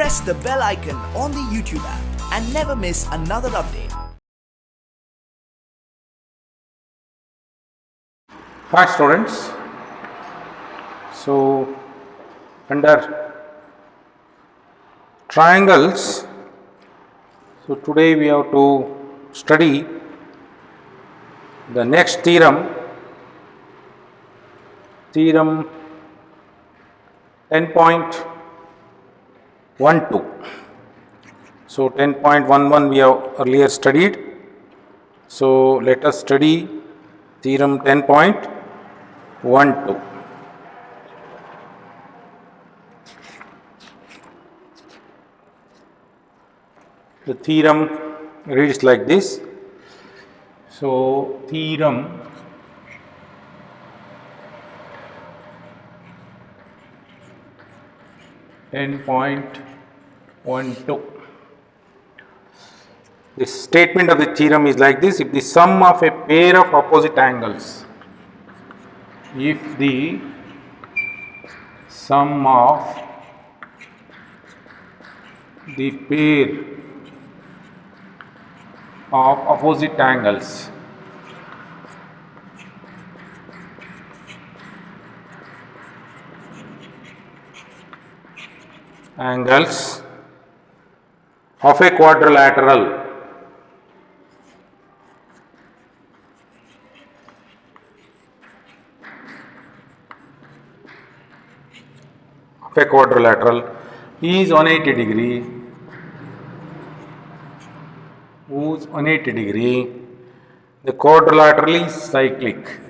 press the bell icon on the YouTube app and never miss another update. Hi students, so under triangles, so today we have to study the next theorem, theorem 10.12. So 10.11 we have earlier studied, so let us study theorem 10.12. The theorem reads like this. So theorem 10.12. The statement of the theorem is like this: if the sum of a pair of opposite angles, if the sum of the pair of opposite angles of a quadrilateral is 180 degree, the quadrilateral is cyclic.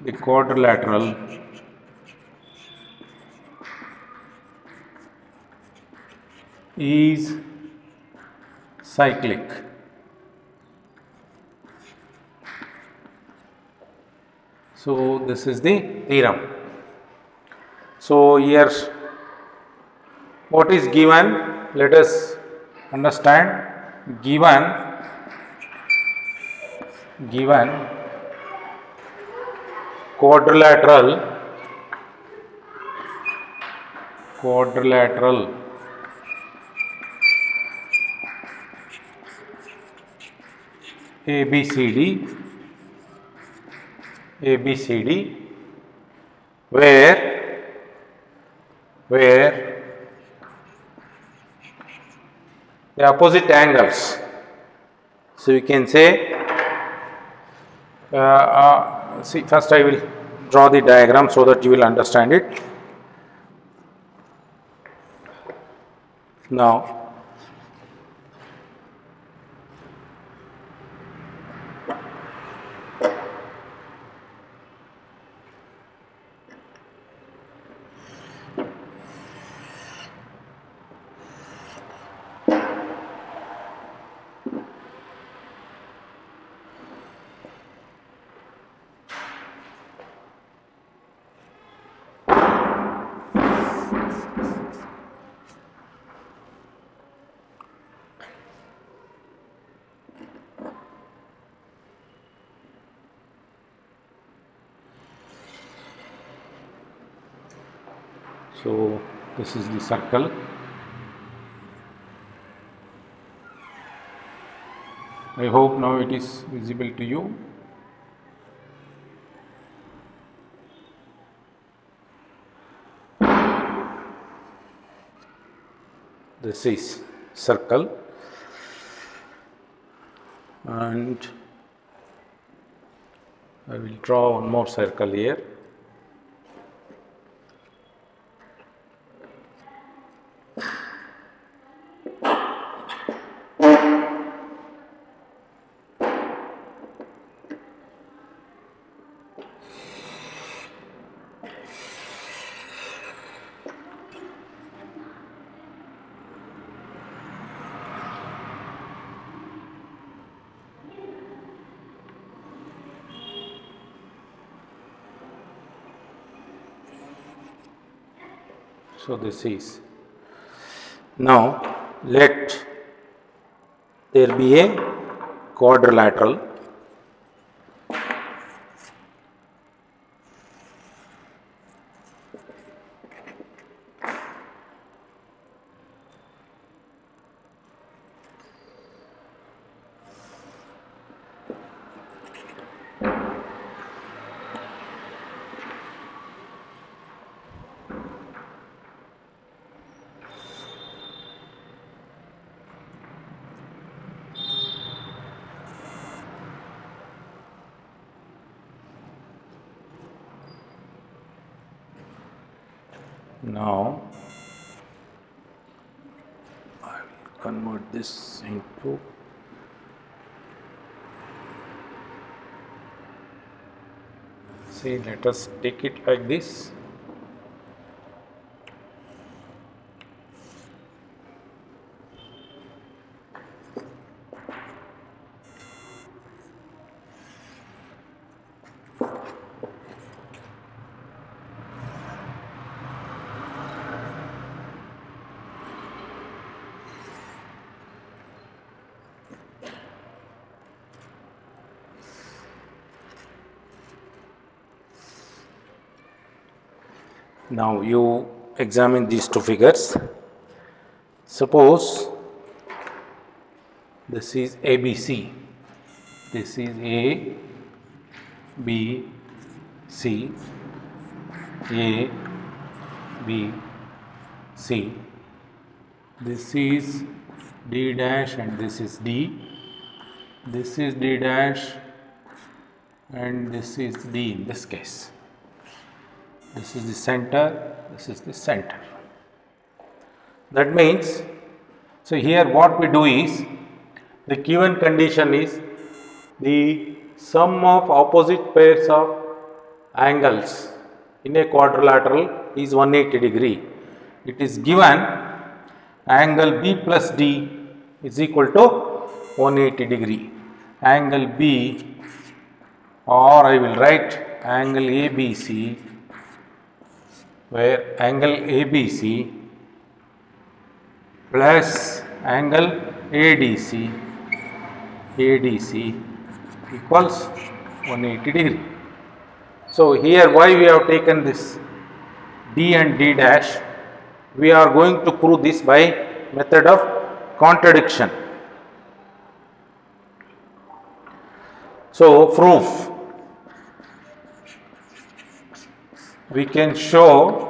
The quadrilateral is cyclic. So this is the theorem. So here what is given? Let us understand. Given quadrilateral ABCD where the opposite angles. So you can say, see, first I will draw the diagram so that you will understand it. Now, so this is the circle. I hope now it is visible to you. This is circle, and I will draw one more circle here. So this is, now let there be a quadrilateral Now I will convert this into see, let us take it like this. Now you examine these two figures. Suppose this is ABC. This is A, B, C, A, B, C. This is D dash and this is D. This is D dash and this is D in this case. This is the center, this is the center. That means, so here what we do is, the given condition is the sum of opposite pairs of angles in a quadrilateral is 180 degree. It is given angle B plus D is equal to 180 degree. Angle B, or I will write angle ABC, where angle ABC plus angle ADC equals 180 degree. So here why we have taken this D and D dash, we are going to prove this by method of contradiction. So proof, we can show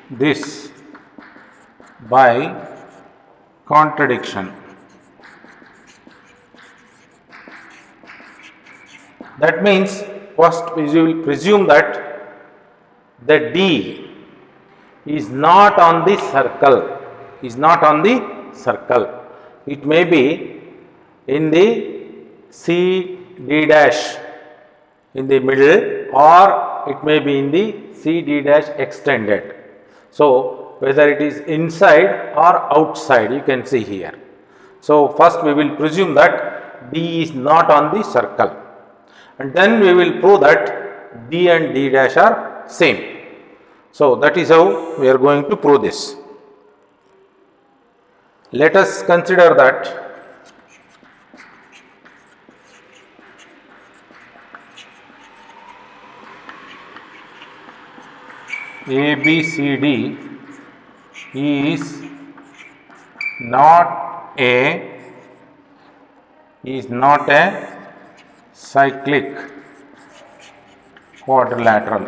this by contradiction. That means first we will presume that the D is not on the circle, It may be in the C D dash in the middle, or it may be in the C D dash extended. So whether it is inside or outside, you can see here. So first we will presume that D is not on the circle, and then we will prove that D and D dash are same. So that is how we are going to prove this. Let us consider that ABCD is not a cyclic quadrilateral.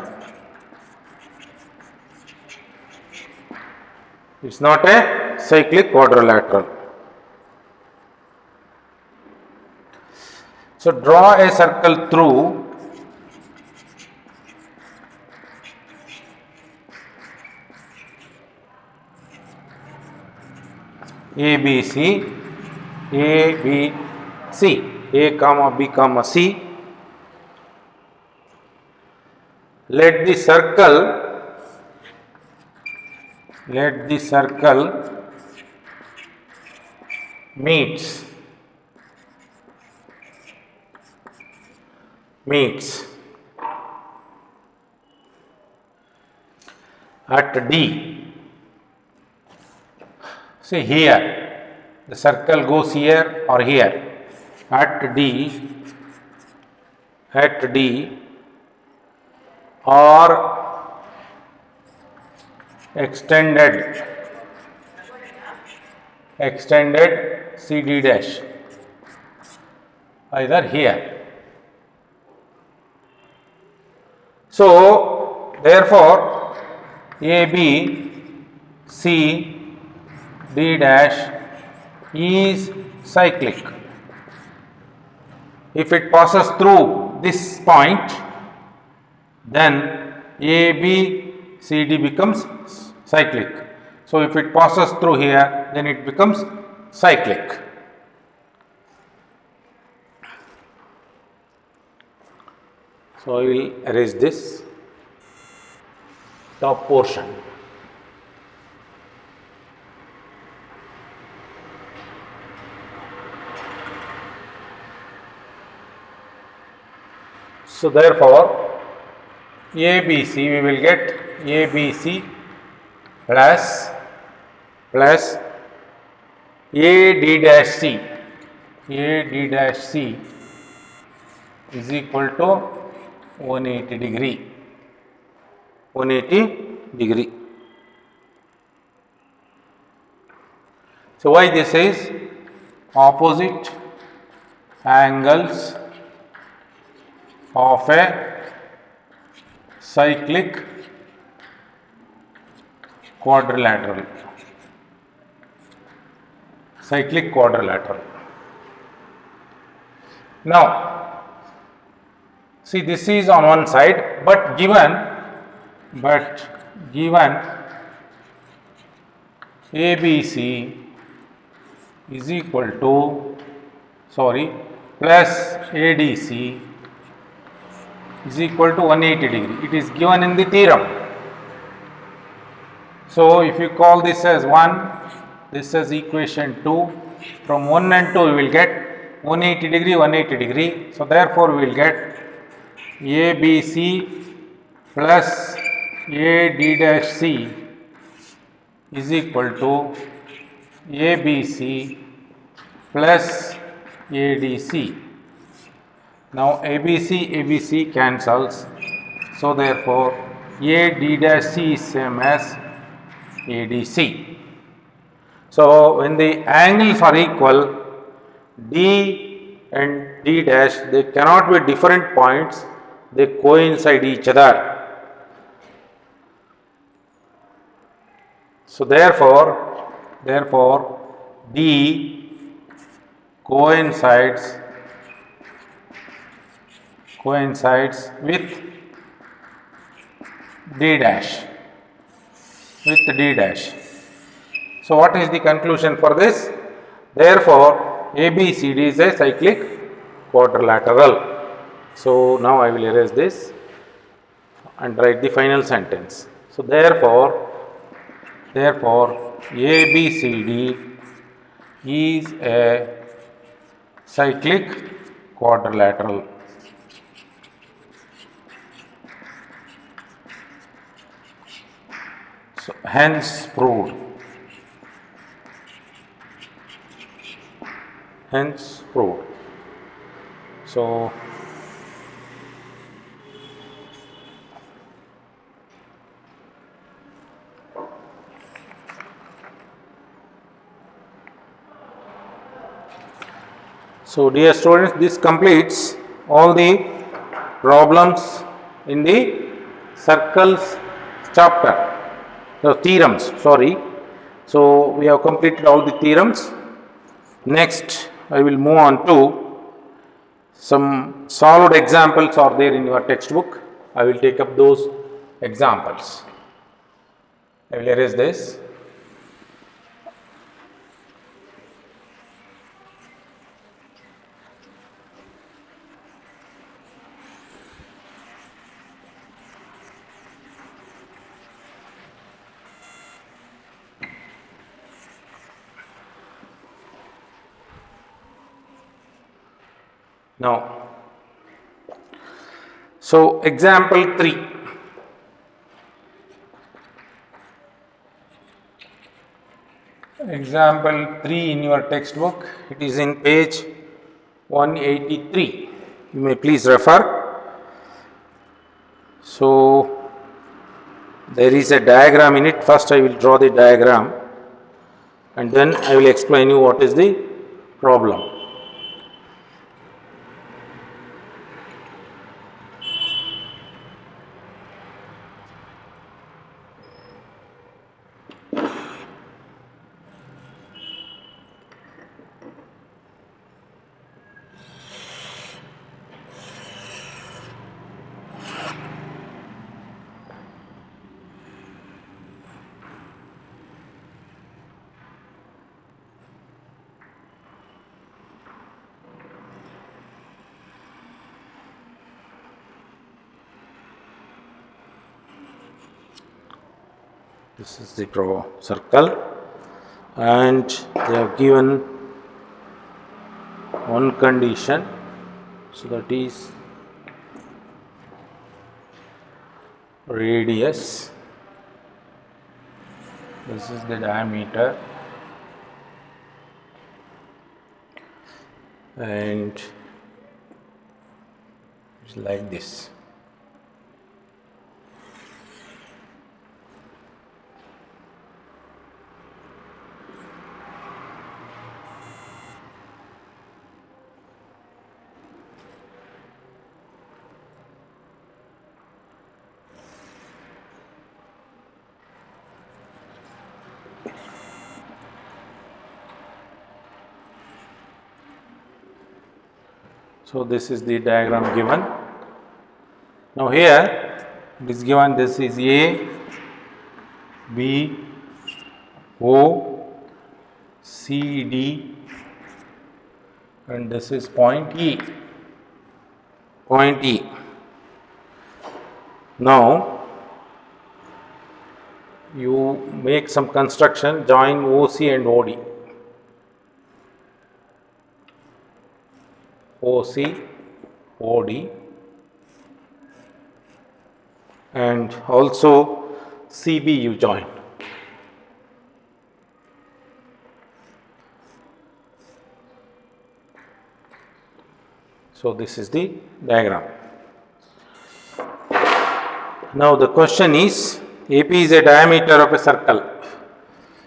It's not a cyclic quadrilateral. So draw a circle through ABC, A comma B comma C. Let the circle meets at D. See here, the circle goes here or here. At D or extended CD dash, either here. So therefore AB C D dash is cyclic. If it passes through this point, then ABCD becomes cyclic. So if it passes through here, then it becomes cyclic. So I will erase this top portion. So therefore, ABC, we will get ABC plus AD dash C. AD dash C is equal to 180 degree. 180 degree. So why this is? Opposite angles of a cyclic quadrilateral. Cyclic quadrilateral. Now, see, this is on one side, but given ABC is equal to plus ADC is equal to 180 degree. It is given in the theorem. So if you call this as 1, this is equation 2. From 1 and 2 we will get 180 degree, 180 degree. So therefore we will get ABC plus AD dash C is equal to ABC plus ADC. Now ABC cancels. So therefore AD dash C is same as ADC. So when the angles are equal, D and D dash, they cannot be different points, they coincide each other. So therefore D coincides with D dash. So what is the conclusion for this? Therefore ABCD is a cyclic quadrilateral. So now I will erase this and write the final sentence. So therefore ABCD is a cyclic quadrilateral. So hence proved. So dear students, this completes all the problems in the circles chapter. The theorems, So we have completed all the theorems. Next, I will move on to some solved examples are there in your textbook. I will take up those examples. I will erase this. Now, so example 3. Example 3 in your textbook, it is in page 183. You may please refer. So, there is a diagram in it. First I will draw the diagram and then I will explain you what is the problem. This is the draw circle, and they have given one condition, so that is radius. This is the diameter, and it's like this. So this is the diagram given. Now here it is given, this is A, B, O, C, D, and this is point E. Point E. Now you make some construction, join OC and OD. OC, OD, and also CB you join. So this is the diagram. Now the question is, AP is a diameter of a circle.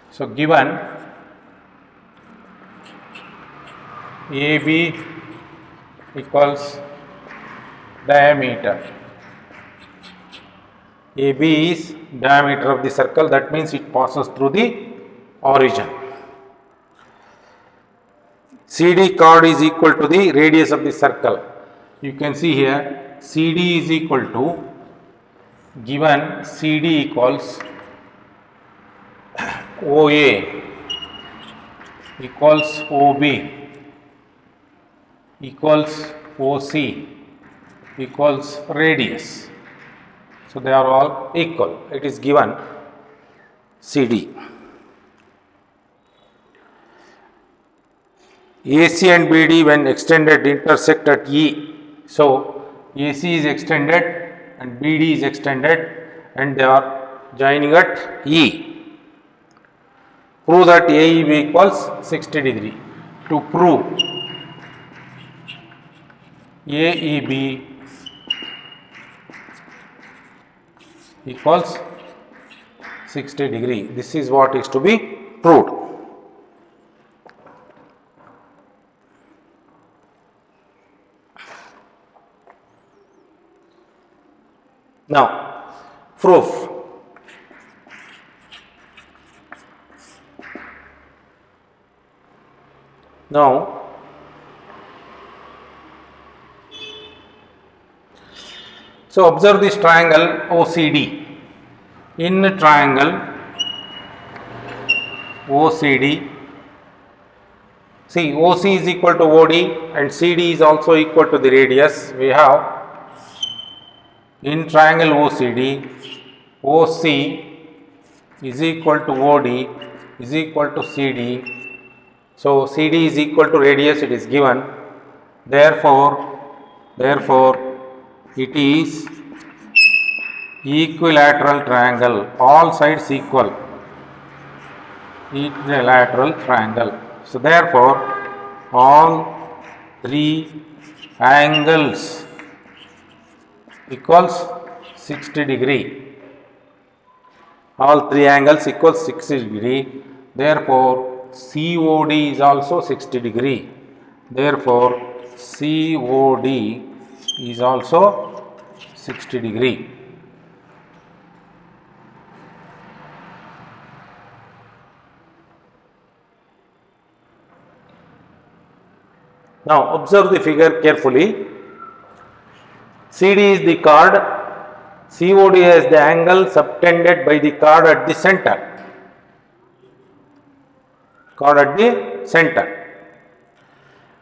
So given AB equals diameter. AB is diameter of the circle, that means it passes through the origin. CD chord is equal to the radius of the circle. You can see here CD is equal to, given CD equals OA equals OB equals OC equals radius. So they are all equal. It is given CD. AC and BD when extended intersect at E. So AC is extended and BD is extended and they are joining at E. Prove that AEB equals 60 degree. To prove AEB equals 60 degree. This is what is to be proved. Now, proof. Now, so observe this triangle OCD. In triangle OCD, see OC is equal to OD and CD is also equal to the radius. We have in triangle OCD, OC is equal to OD is equal to CD. So CD is equal to radius, it is given. Therefore, it is equilateral triangle, all sides equal, equilateral triangle. So therefore, all three angles equals 60 degree. All three angles equals 60 degree. Therefore, COD is also 60 degree. Therefore, COD is also 60 degree. Now, observe the figure carefully. CD is the chord, COD is the angle subtended by the chord at the center. Chord at the center.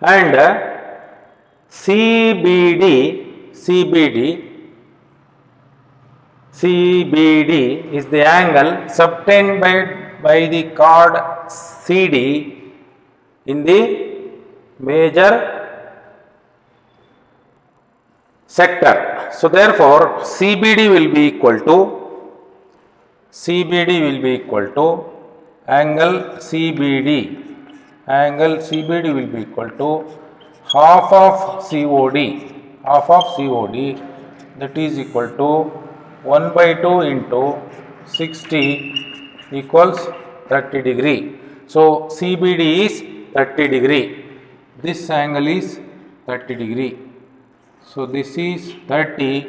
And CBD CBD is the angle subtended by the chord CD in the major sector. So therefore CBD will be equal to angle CBD will be equal to half of COD, that is equal to 1 by 2 into 60 equals 30 degree. So CBD is 30 degree. This angle is 30 degree. So this is 30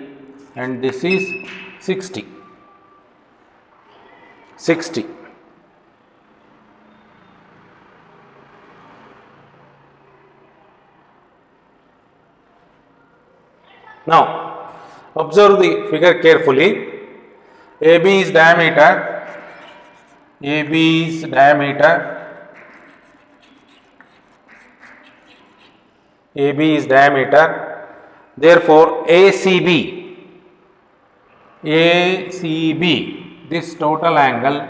and this is 60. Now observe the figure carefully. AB is diameter, therefore ACB, this total angle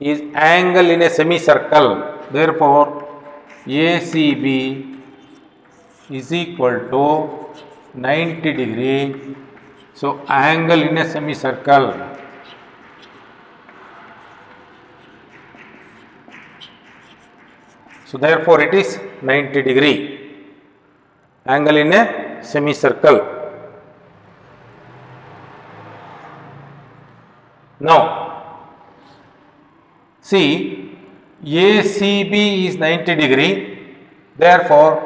is angle in a semicircle, therefore ACB is equal to 90 degree. So angle in a semicircle, so therefore it is 90 degree, angle in a semicircle. Now see, ACB is 90 degree, therefore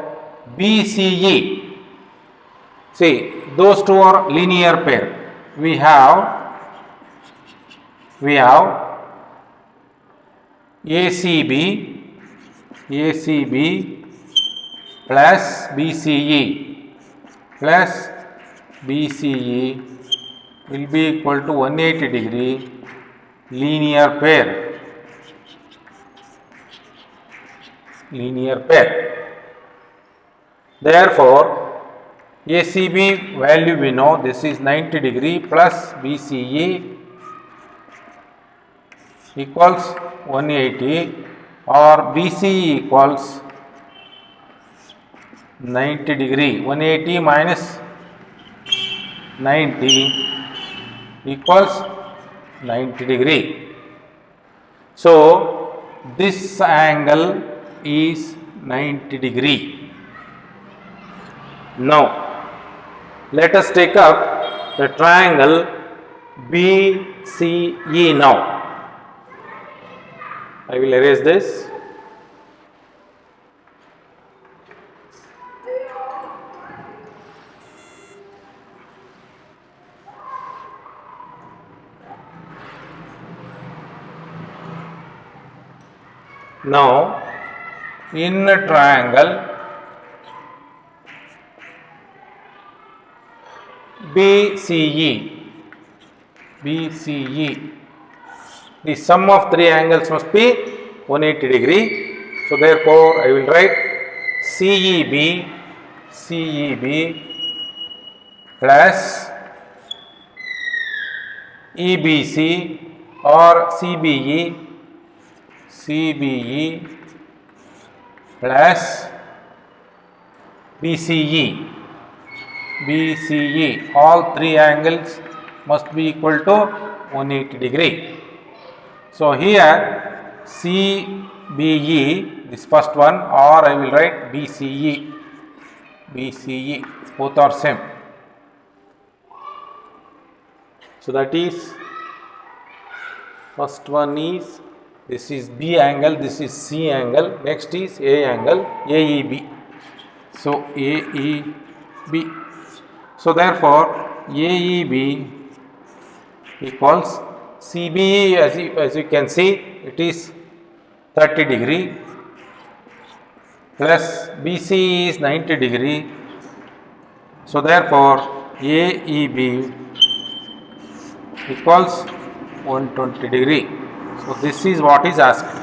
BCE, see those two are linear pair. We have ACB plus BCE will be equal to 180 degree linear pair. Therefore ACB value we know, this is 90 degree plus BCE equals 180, or BCE equals 90 degree. 180 minus 90 equals 90 degree. So this angle is 90 degree. Now let us take up the triangle BCE now. I will erase this. Now in a triangle BCE, the sum of three angles must be 180 degree. So therefore I will write CEB plus EBC or CBE plus BCE. All three angles must be equal to 180 degree. So here CBE, this first one, or I will write BCE, both are same. So that is, first one is, this is B angle, this is C angle, next is A angle, AEB. So AEB. So therefore AEB equals CBE, as you can see, it is 30 degree plus BCE is 90 degree. So therefore AEB equals 120 degree. So this is what is asked.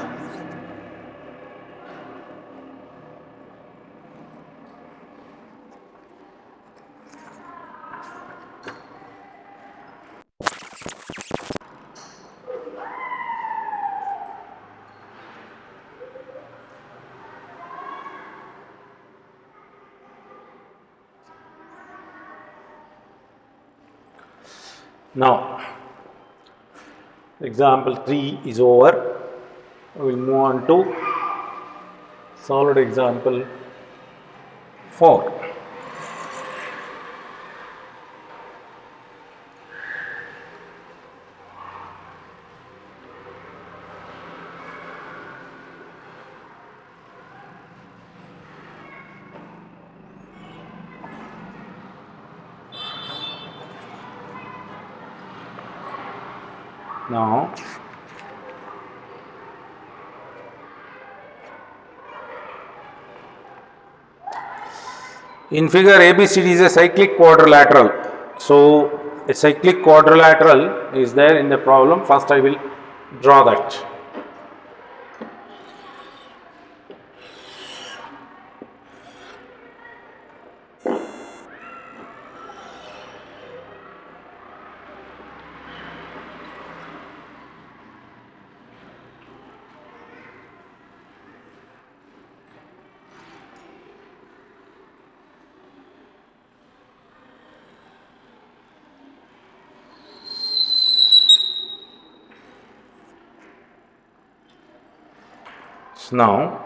Now, example 3 is over. We will move on to solved example 4. Now, in figure ABCD is a cyclic quadrilateral. So, a cyclic quadrilateral is there in the problem. First, I will draw that. So now,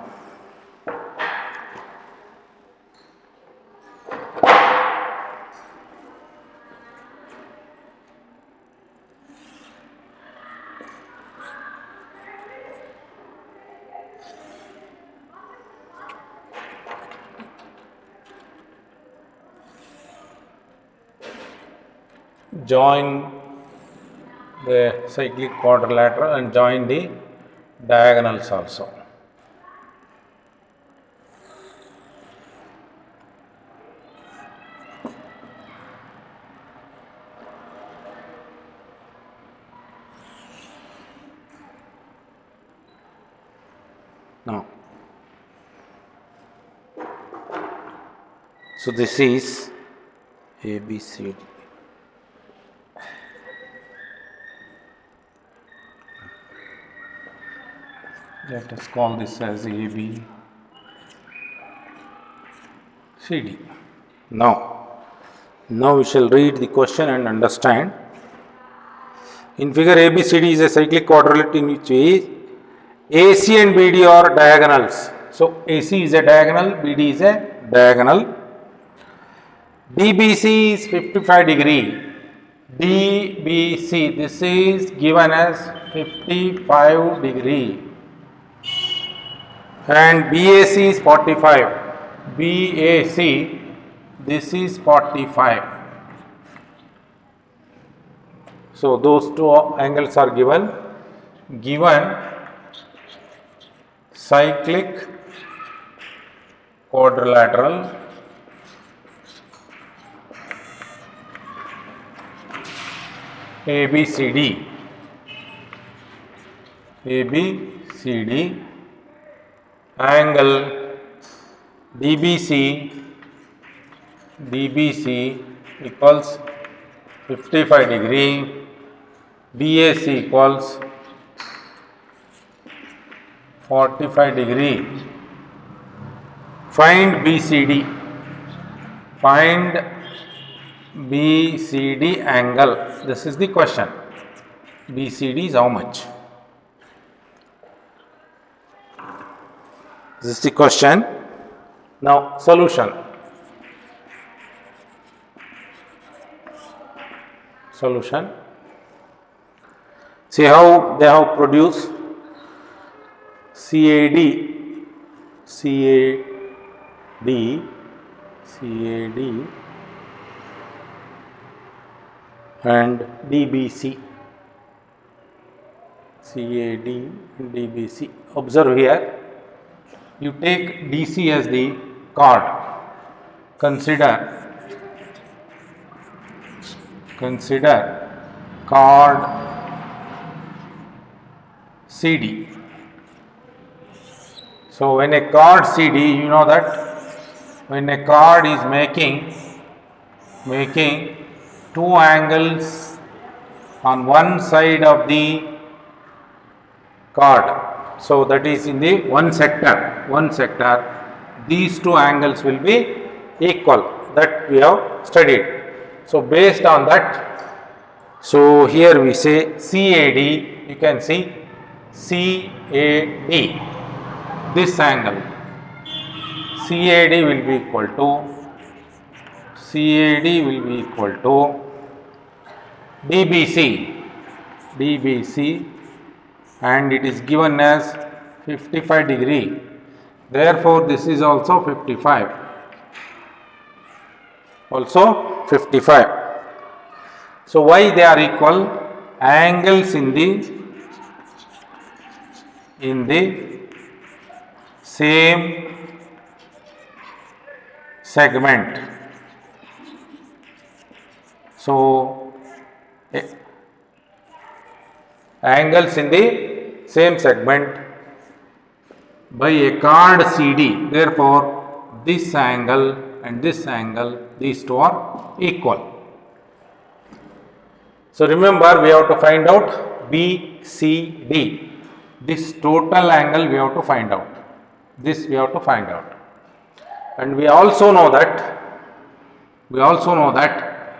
join the cyclic quadrilateral and join the diagonals also. Now, so this is ABCD. Let us call this as ABCD. Now we shall read the question and understand. In figure ABCD is a cyclic quadrilateral in which AC and BD are diagonals. So AC is a diagonal, BD is a diagonal. DBC is 55 degree. DBC, this is given as 55 degree. And BAC is 45. BAC, this is 45. So those two angles are given. Given cyclic quadrilateral ABCD. Angle DBC equals 55 degree, BAC equals 45 degree. Find BCD. Find BCD angle. This is the question. BCD is how much? This is the question. Now, solution. See how they have produced CAD and DBC. CAD and DBC. Observe here. You take DC as the chord. Consider chord CD. So when a chord CD, you know that when a chord is making two angles on one side of the chord. So that is in the one sector, these two angles will be equal. That we have studied. So based on that, So here we say CAD, you can see CAD, this angle CAD will be equal to DBC, and it is given as 55 degree. Therefore, this is also 55. Also 55. So why they are equal? Angles in the same segment. So angles in the same segment by a chord CD. Therefore, this angle and this angle, these two are equal. So remember, we have to find out BCD. This total angle we have to find out. This we have to find out. And we also know that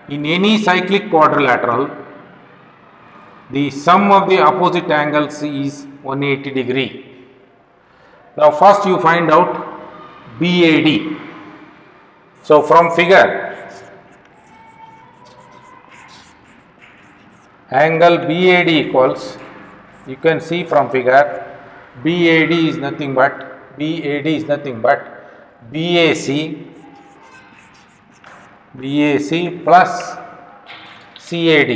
in any cyclic quadrilateral, the sum of the opposite angles is 180 degree. Now first you find out BAD. So from figure, angle BAD equals, you can see from figure, BAD is nothing but BAC plus CAD.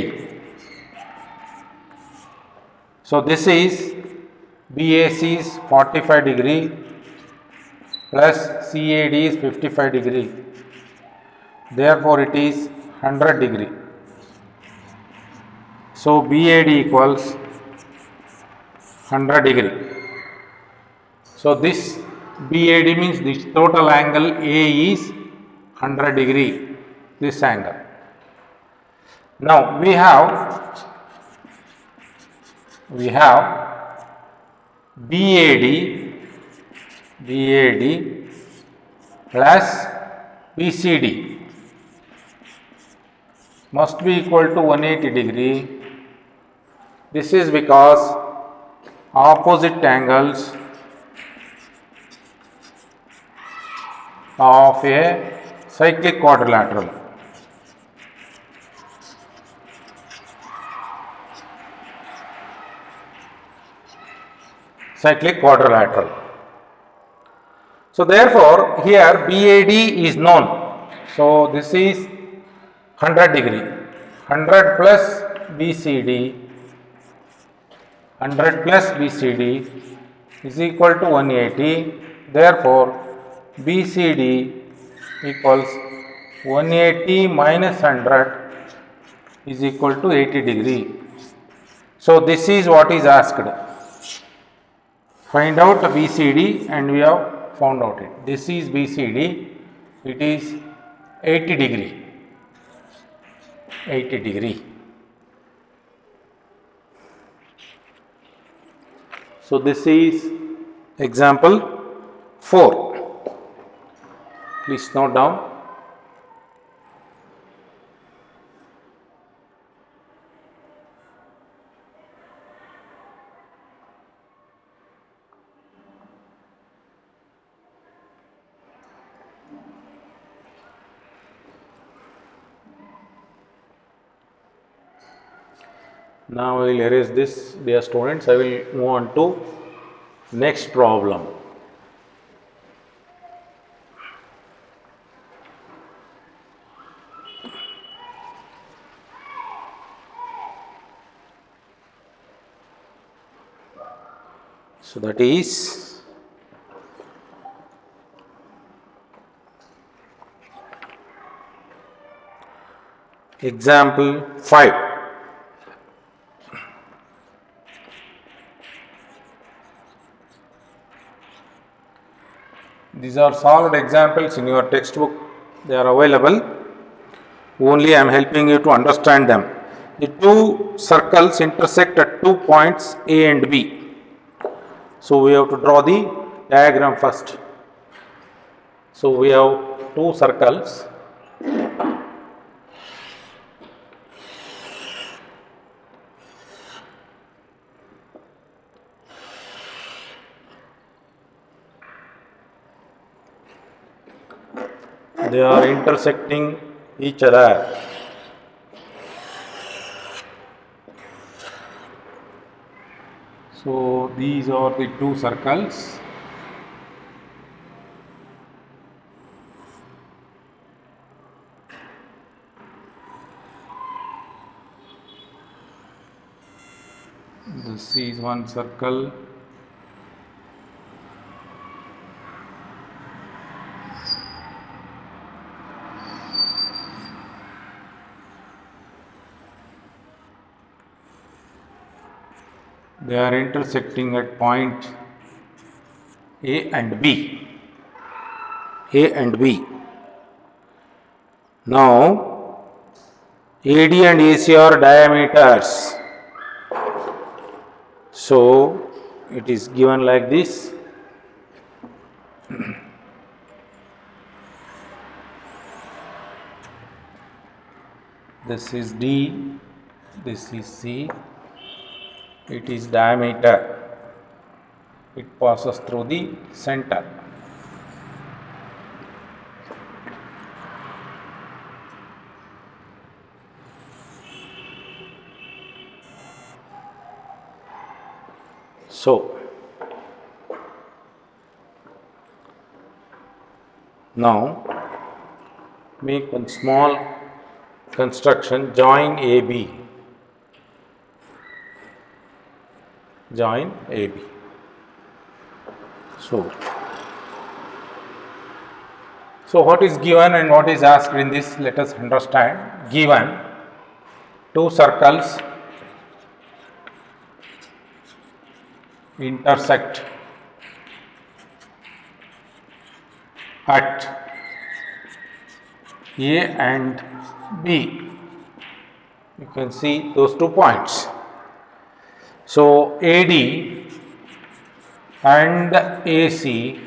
So this is BAC is 45 degree plus CAD is 55 degree. Therefore, it is 100 degree. So BAD equals 100 degree. So this BAD means this total angle A is 100 degree. This angle. Now we have BAD plus BCD must be equal to 180 degree. This is because opposite angles of a cyclic quadrilateral. So therefore, here BAD is known. So this is 100 degree. 100 plus BCD is equal to 180. Therefore, BCD equals 180 minus 100 is equal to 80 degree. So this is what is asked. Find out BCD, and we have found out it. This is BCD. It is 80 degree. 80 degree. So this is example 4. Please note down. Now I will erase this, dear students. I will move on to next problem. So that is example 5. These are solved examples in your textbook. They are available. Only I am helping you to understand them. The two circles intersect at 2 points A and B. So we have to draw the diagram first. So we have two circles. they are intersecting each other. So these are the two circles. This is one circle. They are intersecting at point A and B. A and B. Now, AD and AC are diameters. So, it is given like this. This is D, this is C. It is diameter. It passes through the center. So, now make one small construction, join AB. Join AB. So what is given and what is asked in this, let us understand. Given two circles intersect at A and B. You can see those 2 points. So AD and AC,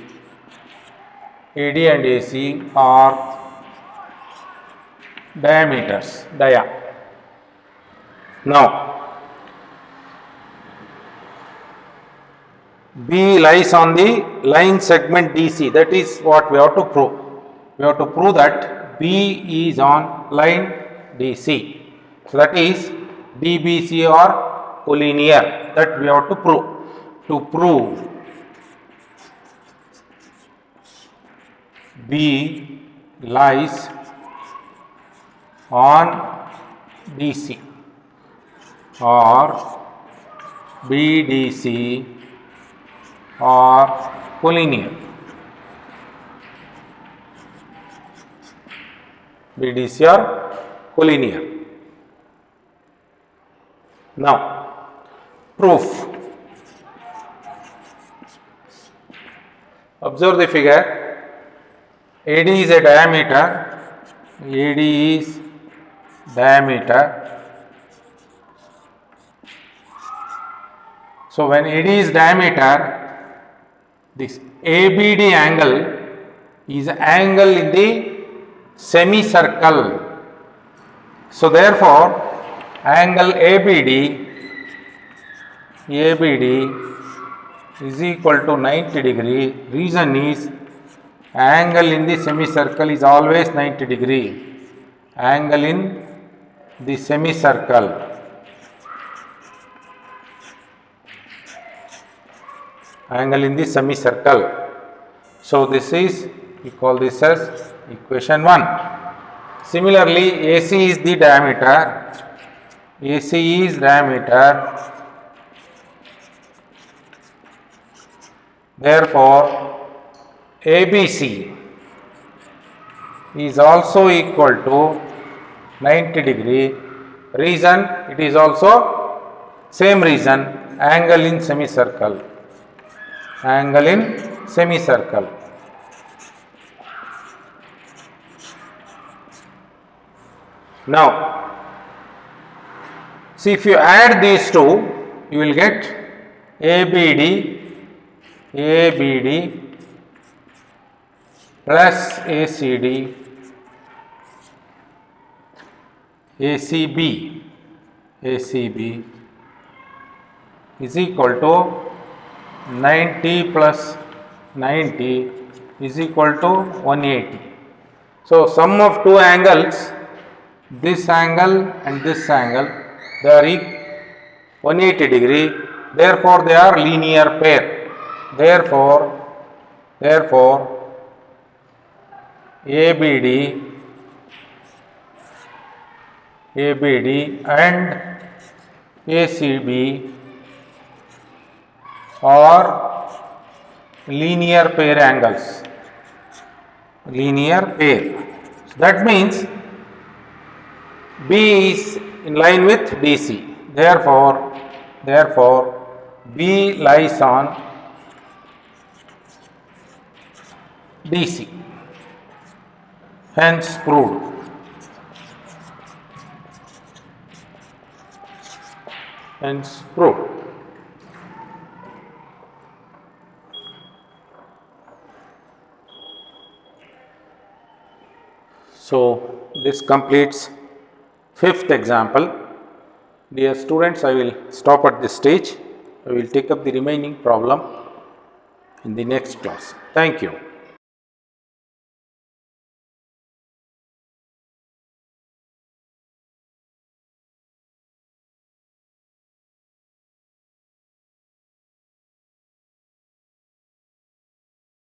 AD and AC are diameters, Now, B lies on the line segment DC. That is what we have to prove. We have to prove that B is on line DC. So that is DBC are collinear. That we have to prove. To prove B lies on DC or BDC or collinear. BDC or collinear. Now, proof. Observe the figure. AD is a diameter. AD is diameter. So when AD is diameter, this ABD angle is angle in the semicircle. So therefore, angle ABD is equal to 90 degree. Reason is angle in the semicircle is always 90 degree. Angle in the semicircle. Angle in the semicircle. So this is, we call this as equation 1. Similarly, AC is the diameter. AC is diameter. Therefore, ABC is also equal to 90 degree. Reason, it is also same reason, angle in semicircle. Angle in semicircle. Now, see, if you add these two, you will get ABD plus ACD ACB is equal to 90 plus 90 is equal to 180. So sum of two angles, this angle and this angle, they are 180 degree, therefore they are linear pair. Therefore ABD and ACB are linear pair angles. Linear pair. That means B is in line with DC. Therefore B lies on DC. Hence proved. Hence proved. So this completes fifth example. Dear students, I will stop at this stage. I will take up the remaining problem in the next class. Thank you.